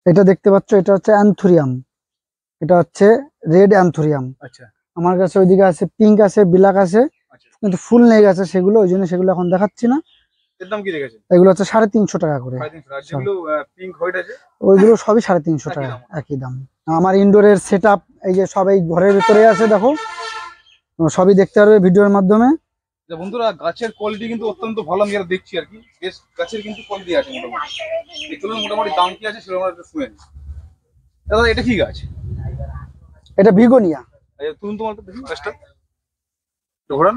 এটা দেখতে পাচ্ছ, এটা হচ্ছে অ্যান্থুরিয়াম, এটা হচ্ছে রেড অ্যান্থুরিয়াম। আচ্ছা আমার কাছে ওইদিকে আছে পিঙ্ক আছে, ব্ল্যাক আছে, কিন্তু ফুল নেই গেছে সেগুলো, ওই জন্য সেগুলো এখন দেখাচ্ছি না। এর দাম কি রেখেছেন? এগুলো হচ্ছে 350 টাকা করে। 350। আর যেগুলো পিঙ্ক হোয়াইট আছে ওইগুলো সবই 350 টাকা, একই দাম। আমার ইনডোরের সেট আপ এই যে সবাই ঘরের ভিতরে আছে, দেখো সবই দেখতে পারবে ভিডিওর মাধ্যমে। বন্ধুরা গাছের কোয়ালিটি কিন্তু অত্যন্ত ভালো, আমি যেটা দেখছি আর কি, বেশ গাছের কিন্তু কোয়ালিটি আছে মোটামুটি। এগুলোর মোটামুটি দাম কি আছে সেটা আমরা একটু শুনে নিই। দাদা এটা কি গাছ? এটা বিগোনিয়া। তুমি তোমার দেখি গাছটা ঘোরান,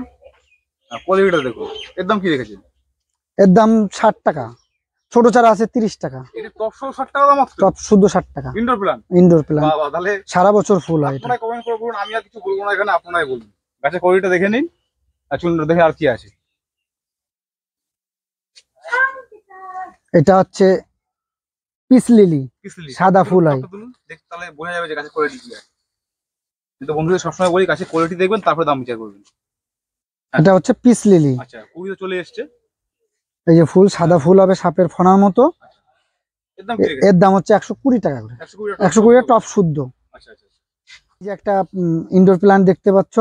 কোয়ালিটিটা দেখো। এর দাম কি রেখেছেন? এর দাম 60 টাকা, ছোট চারা আছে 30 টাকা। এটা টপ 60 টাকা দাম, টপ শুদ্ধ 60 টাকা। ইনডোর প্ল্যান্ট, ইনডোর প্ল্যান্ট, বাবা তাহলে সারা বছর ফুল হয়। আপনারা কমেন্ট করে বলুন, আমি আর কিছু বলবো না এখানে, আপনারাই বলুন। গাছের কোয়ালিটিটা দেখে নিন আর চলুন দেখে আর কি আছে। এটা হচ্ছে পিস লিলি, সাদা ফুল হয়। তাহলে বোঝা যাবে যে গাছের কোয়ালিটি কি আছে। কিন্তু বন্ধুদের সবসময় বলি গাছের কোয়ালিটি দেখবেন তারপরে দাম বিচার করবেন। এটা হচ্ছে পিস লিলি। আচ্ছা কুড়ি চলে এসছে। এই যে ফুল, সাদা ফুল হবে সাপের ফনার মতো। এর দাম হচ্ছে 120 টাকা করে। 120 টপ শুদ্ধ। আচ্ছা আচ্ছা। এই যে একটা ইনডোর প্ল্যান্ট দেখতে পাচ্ছ,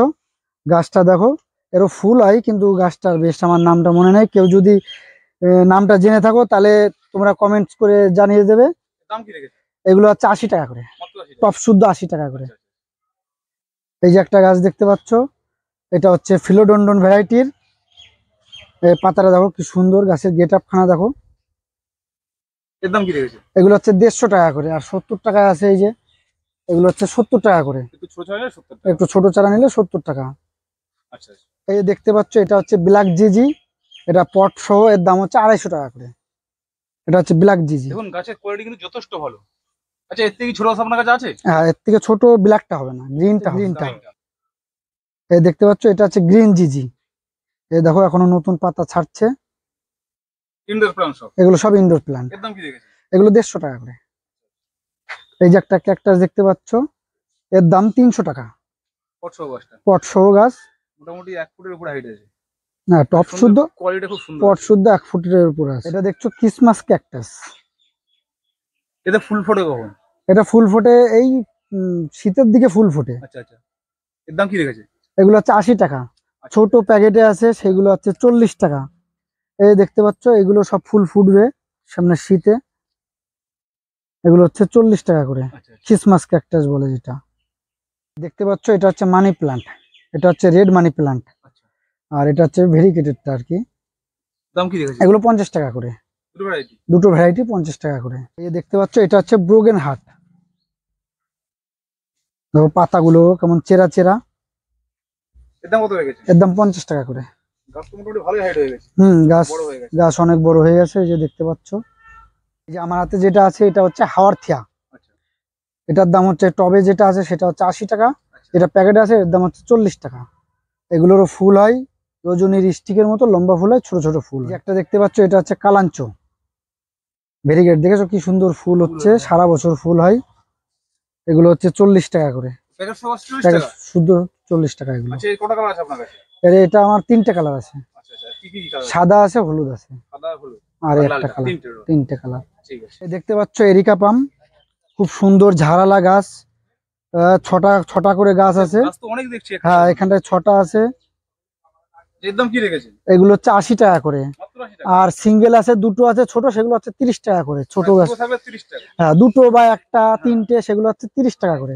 গাছটা দেখো, এরও ফুল হয় কিন্তু গাছটার বেশ আমার নামটা মনে নেই। কেউ যদি নামটা জেনে থাকো তাহলে তোমরা কমেন্টস করে জানিয়ে দেবে। দাম কি রেখেছে? এগুলো হচ্ছে 80 টাকা করে, টপ শুদ্ধ 80 টাকা করে। এই যে একটা গাছ দেখতে পাচ্ছ, এটা হচ্ছে ফিলোডন্ডন ভ্যারাইটির। পাতাটা দেখো কি সুন্দর, গাছের গেট আপ খানা দেখো। এর দাম কি রেখেছে? এগুলো হচ্ছে 150 টাকা করে। আর 70 টাকায় আছে এই যে, এগুলো হচ্ছে 70 টাকা করে। একটু ছোট চারা নিলে 70 টাকা। আচ্ছা। এই যে দেখতে পাচ্ছ, এটা হচ্ছে ব্ল্যাক জিজি, এটা পট সহ, এর দাম হচ্ছে 250 টাকা করে। এটা হচ্ছে ব্ল্যাক জিজি। দেখুন গাছের কোয়ালিটি কিন্তু যথেষ্ট ভালো। আচ্ছা এর থেকে ছোট আপনার কাছে আছে? হ্যাঁ, এর থেকে ছোট ব্ল্যাকটা হবে না, গ্রিনটা। এই দেখতে পাচ্ছ, এটা হচ্ছে গ্রিন জিজি। এই দেখো এখনো নতুন পাতা ছাড়ছে। ইনডোর প্ল্যান্ট সব, এগুলো সব ইনডোর প্ল্যান্ট। এর দাম কি রেখেছে? এগুলো 150 টাকা করে। এই যে একটা ক্যাকটাস দেখতে পাচ্ছ, এর দাম 300 টাকা। পট সহ গাছ, মোটামুটি 1 ফুটের উপরে হাইট আছে। না টপ শুদ্ধ, কোয়ালিটি খুব সুন্দর, পট শুদ্ধ 1 ফুটের উপরে আছে। এটা দেখছো ক্রিসমাস ক্যাকটাস। এটা ফুল ফোটে কখন? এটা ফুল ফোটে এই শীতের দিকে ফুল ফোটে। আচ্ছা আচ্ছা। এর দাম কি রেখেছে? এগুলো হচ্ছে 80 টাকা। ছোট প্যাকেটে আছে সেগুলো হচ্ছে 40 টাকা। এই দেখতে পাচ্ছ, এগুলো সব ফুল ফুটবে সামনে শীতে। এগুলো হচ্ছে 40 টাকা করে। ক্রিসমাস ক্যাকটাস বলে যেটা। দেখতে পাচ্ছ, এটা হচ্ছে মানি প্লান্ট, এটা হচ্ছে রেড মানি প্লান্ট। আর এটা হচ্ছে ভেরিকেটেডটা আর কি। দাম কি রেখেছে? এগুলো 50 টাকা করে। দুটো ভ্যারাইটি 50 টাকা করে। এই দেখতে পাচ্ছ, এটা হচ্ছে ব্রোগেন হার্ট। দেখো পাতাগুলো কেমন চেরা চেরা। এর দাম কত রেখেছে? এর দাম 50 টাকা করে। গাছ তো মোটামুটি ভালোই হাইট হয়ে গেছে। গাছ অনেক বড় হয়ে গেছে। এই যে দেখতে পাচ্ছ, এই যে আমার হাতে যেটা আছে এটা হচ্ছে হাওয়ারথিয়া। এটার দাম হচ্ছে, টবে যেটা আছে সেটা হচ্ছে 80 টাকা, যেটা প্যাকেটে আছে এর দাম হচ্ছে 40 টাকা। এগুলোরও ফুল হয় রজনীর স্টিকের মতো, লম্বা ফুল হয়, ছোট ছোট ফুল। একটা দেখতে পাচ্ছ, এটা হচ্ছে কালাঞ্চো ভেরিগেট। দেখেছো কি সুন্দর ফুল হচ্ছে, সারা বছর ফুল হয়। এগুলো হচ্ছে 40 টাকা করে, শুধু 40 টাকা এগুলো। এটা আমার 3টে কালার আছে, সাদা আছে, হলুদ আছে, আর একটা কালার, 3টে কালার। দেখতে পাচ্ছ এরিকা পাম, খুব সুন্দর ঝাড়ালা গাছ। 6টা করে গাছ আছে। হ্যাঁ, এখানটায় 6টা আছে। এগুলো হচ্ছে 80 টাকা করে। আর সিঙ্গেল আছে, দুটো আছে ছোট, সেগুলো হচ্ছে 30 টাকা করে। ছোট গাছ, হ্যাঁ, দুটো বা একটা, 3টে, সেগুলো হচ্ছে 30 টাকা করে।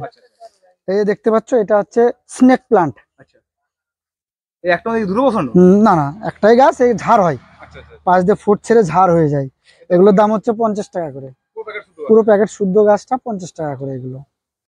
এই যে দেখতে পাচ্ছ, এটা হচ্ছে স্নেক প্লান্ট। না না, একটাই গাছ, এই ঝাড় হয়, পাশ দিয়ে ফুট ছেড়ে ঝাড় হয়ে যায়। এগুলোর দাম হচ্ছে 50 টাকা করে। পুরো প্যাকেট শুদ্ধ গাছটা 50 টাকা করে এগুলো।